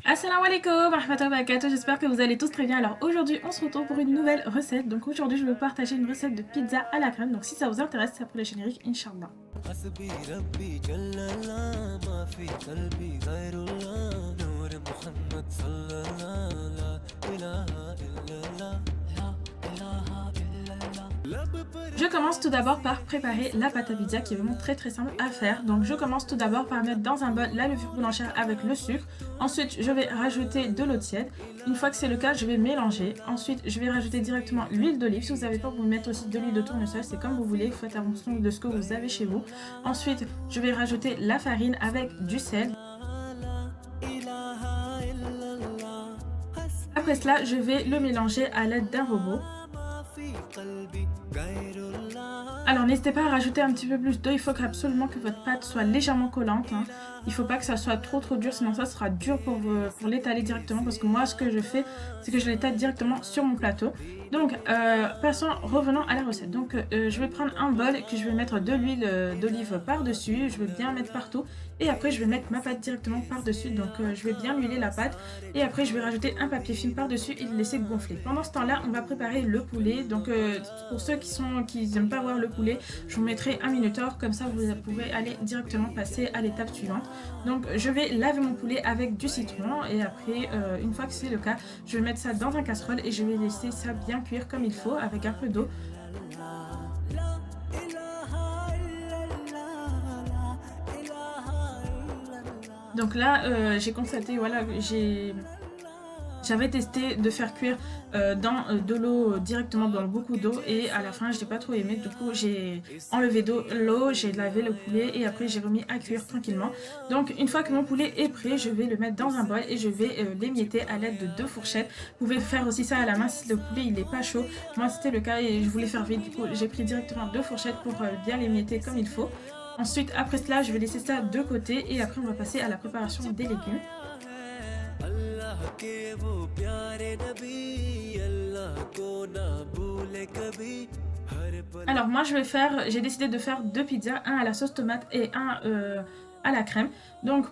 Assalamu alaikum, rahmatullahi wa barakatuh, j'espère que vous allez tous très bien. Alors aujourd'hui on se retrouve pour une nouvelle recette. Donc aujourd'hui je vais partager une recette de pizza à la crème. Donc si ça vous intéresse, c'est après le générique, Inch'Allah. Je commence tout d'abord par préparer la pâte à pizza qui est vraiment très simple à faire. Donc je commence tout d'abord par mettre dans un bol la levure boulangère avec le sucre. Ensuite je vais rajouter de l'eau tiède. Une fois que c'est le cas, je vais mélanger. Ensuite je vais rajouter directement l'huile d'olive. Si vous n'avez pas, vous pouvez mettre aussi de l'huile de tournesol, c'est comme vous voulez, faites en fonction de ce que vous avez chez vous. Ensuite je vais rajouter la farine avec du sel. Après cela, je vais le mélanger à l'aide d'un robot. Alors n'hésitez pas à rajouter un petit peu plus d'eau, il faut absolument que votre pâte soit légèrement collante, hein. Il ne faut pas que ça soit trop dur, sinon ça sera dur pour l'étaler directement, parce que moi ce que je fais, c'est que je l'étale directement sur mon plateau. Donc revenons à la recette. Donc je vais prendre un bol que je vais mettre de l'huile d'olive par-dessus, je vais bien mettre partout, et après je vais mettre ma pâte directement par-dessus. Donc je vais bien huiler la pâte, et après je vais rajouter un papier film par-dessus et le laisser gonfler. Pendant ce temps-là, on va préparer le poulet. Donc pour ceux qui n'aiment pas voir le poulet, je vous mettrai un minuteur, comme ça vous pourrez aller directement passer à l'étape suivante. Donc je vais laver mon poulet avec du citron, et après une fois que c'est le cas, je vais mettre ça dans un casserole et je vais laisser ça bien cuire comme il faut avec un peu d'eau. Donc là j'ai constaté, voilà, j'avais testé de faire cuire dans de l'eau directement, dans beaucoup d'eau, et à la fin je n'ai pas trop aimé. Du coup j'ai enlevé l'eau, j'ai lavé le poulet et après j'ai remis à cuire tranquillement. Donc une fois que mon poulet est prêt, je vais le mettre dans un bol et je vais l'émietter à l'aide de 2 fourchettes. Vous pouvez faire aussi ça à la main si le poulet il n'est pas chaud. Moi c'était le cas et je voulais faire vite, du coup j'ai pris directement 2 fourchettes pour bien l'émietter comme il faut. Ensuite après cela je vais laisser ça de côté et après on va passer à la préparation des légumes. Alors moi j'ai décidé de faire 2 pizzas, un à la sauce tomate et un à la crème. Donc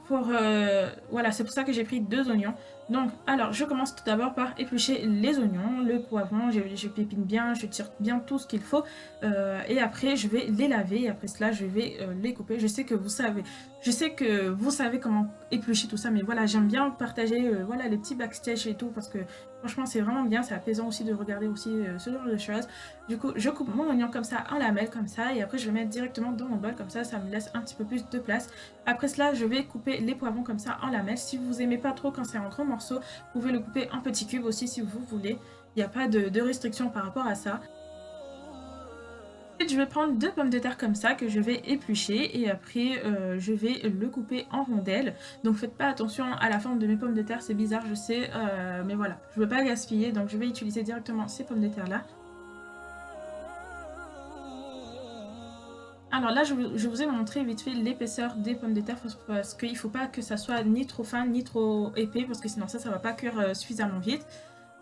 voilà, c'est pour ça que j'ai pris 2 oignons. Donc alors je commence tout d'abord par éplucher les oignons, le poivron, je pépine bien, je tire bien tout ce qu'il faut, et après je vais les laver et après cela je vais les couper. Je sais que vous savez comment éplucher tout ça, mais voilà, j'aime bien partager voilà, les petits backstage et tout, parce que franchement c'est vraiment bien, c'est apaisant aussi de regarder aussi ce genre de choses. Du coup je coupe mon oignon comme ça en lamelles comme ça, et après je vais mettre directement dans mon bol, comme ça me laisse un petit peu plus de place. Après cela je vais couper les poivrons comme ça en lamelles. Si vous aimez pas trop quand c'est en gros morceaux, vous pouvez le couper en petits cubes aussi si vous voulez, il n'y a pas de restriction par rapport à ça. Ensuite, je vais prendre 2 pommes de terre comme ça que je vais éplucher, et après je vais le couper en rondelles. Donc faites pas attention à la forme de mes pommes de terre, c'est bizarre je sais, mais voilà, je veux pas gaspiller, donc je vais utiliser directement ces pommes de terre là. Alors là, je vous ai montré vite fait l'épaisseur des pommes de terre, parce qu'il ne faut pas que ça soit ni trop fin ni trop épais, parce que sinon ça va pas cuire suffisamment vite.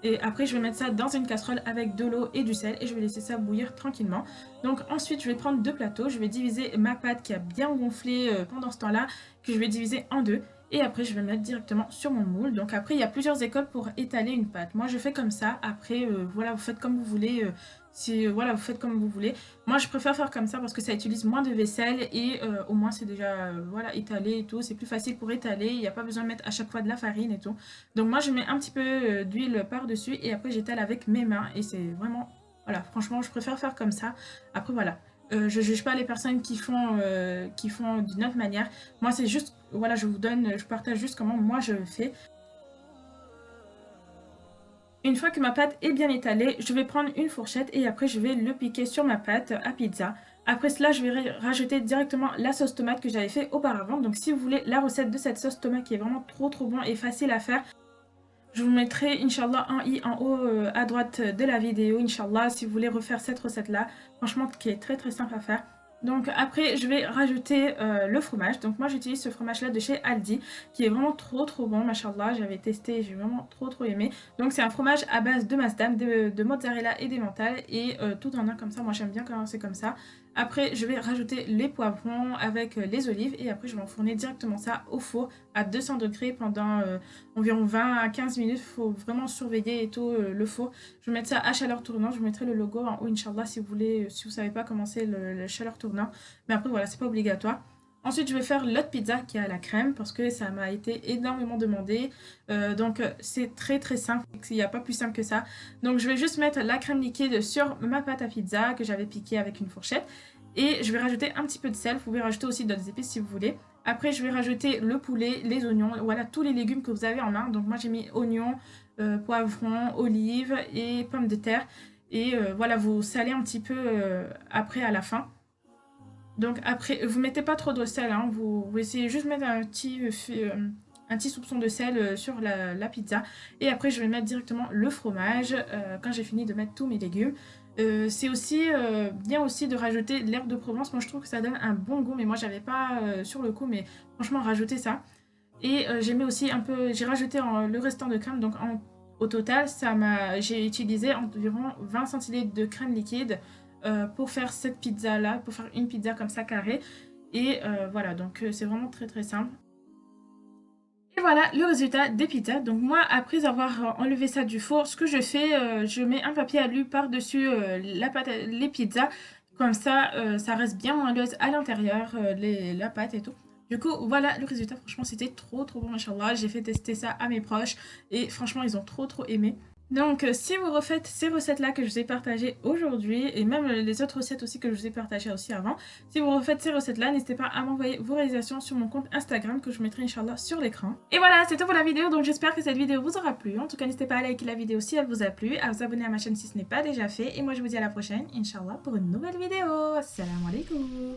Et après je vais mettre ça dans une casserole avec de l'eau et du sel, et je vais laisser ça bouillir tranquillement. Donc ensuite je vais prendre 2 plateaux, je vais diviser ma pâte qui a bien gonflé pendant ce temps-là, que je vais diviser en 2. Et après je vais mettre directement sur mon moule. Donc après il y a plusieurs écoles pour étaler une pâte. Moi je fais comme ça, après voilà, vous faites comme vous voulez. Si voilà, vous faites comme vous voulez. Moi je préfère faire comme ça parce que ça utilise moins de vaisselle, et au moins c'est déjà voilà, étalé et tout. C'est plus facile pour étaler, il n'y a pas besoin de mettre à chaque fois de la farine et tout. Donc moi je mets un petit peu d'huile par-dessus et après j'étale avec mes mains, et c'est vraiment, voilà, franchement je préfère faire comme ça. Après voilà, je juge pas les personnes qui font d'une autre manière. Moi c'est juste, voilà, je partage juste comment moi je fais. Une fois que ma pâte est bien étalée, je vais prendre une fourchette et après je vais le piquer sur ma pâte à pizza. Après cela, je vais rajouter directement la sauce tomate que j'avais fait auparavant. Donc si vous voulez la recette de cette sauce tomate qui est vraiment trop bon et facile à faire, je vous mettrai Inch'Allah un i en haut à droite de la vidéo, Inch'Allah, si vous voulez refaire cette recette-là. Franchement, qui est très simple à faire. Donc après, je vais rajouter le fromage. Donc moi, j'utilise ce fromage-là de chez Aldi, qui est vraiment trop bon, machallah. J'avais testé, j'ai vraiment trop aimé. Donc c'est un fromage à base de masdam, de mozzarella et d'emmental, et tout en un comme ça. Moi, j'aime bien quand c'est comme ça. Après, je vais rajouter les poivrons avec les olives et après, je vais enfourner directement ça au four à 200 degrés pendant environ 20 à 15 minutes. Il faut vraiment surveiller et tout le four. Je vais mettre ça à chaleur tournante. Je mettrai le logo en haut, Inch'Allah, si vous voulez, si vous savez pas comment c'est le chaleur tournant. Mais après, voilà, c'est pas obligatoire. Ensuite, je vais faire l'autre pizza qui est à la crème parce que ça m'a été énormément demandé. Donc, c'est très très simple. Il n'y a pas plus simple que ça. Donc, je vais juste mettre la crème liquide sur ma pâte à pizza que j'avais piquée avec une fourchette. Et je vais rajouter un petit peu de sel. Vous pouvez rajouter aussi d'autres épices si vous voulez. Après, je vais rajouter le poulet, les oignons. Voilà, tous les légumes que vous avez en main. Donc, moi, j'ai mis oignons, poivrons, olives et pommes de terre. Et voilà, vous salez un petit peu après à la fin. Donc après, vous mettez pas trop de sel, hein, vous essayez juste de mettre un petit soupçon de sel sur la pizza. Et après, je vais mettre directement le fromage quand j'ai fini de mettre tous mes légumes. C'est aussi bien aussi de rajouter l'herbe de Provence. Moi, je trouve que ça donne un bon goût, mais moi, j'avais pas sur le coup, mais franchement, rajouter ça. Et j'ai mis aussi un peu, j'ai rajouté le restant de crème, donc au total, j'ai utilisé environ 20 centilitres de crème liquide pour faire cette pizza là, pour faire une pizza comme ça carrée. Et voilà, donc c'est vraiment très très simple. Et voilà le résultat des pizzas. Donc moi, après avoir enlevé ça du four, ce que je fais, je mets un papier alu par-dessus les pizzas. Comme ça reste bien moelleuse à l'intérieur, la pâte et tout. Du coup, voilà le résultat. Franchement, c'était trop trop bon, machallah. J'ai fait tester ça à mes proches et franchement, ils ont trop trop aimé. Donc, si vous refaites ces recettes-là que je vous ai partagées aujourd'hui, et même les autres recettes aussi que je vous ai partagées aussi avant, si vous refaites ces recettes-là, n'hésitez pas à m'envoyer vos réalisations sur mon compte Instagram que je mettrai Inch'Allah sur l'écran. Et voilà, c'est tout pour la vidéo, donc j'espère que cette vidéo vous aura plu. En tout cas, n'hésitez pas à liker la vidéo si elle vous a plu, à vous abonner à ma chaîne si ce n'est pas déjà fait, et moi je vous dis à la prochaine, Inch'Allah, pour une nouvelle vidéo. Assalamu alaikum.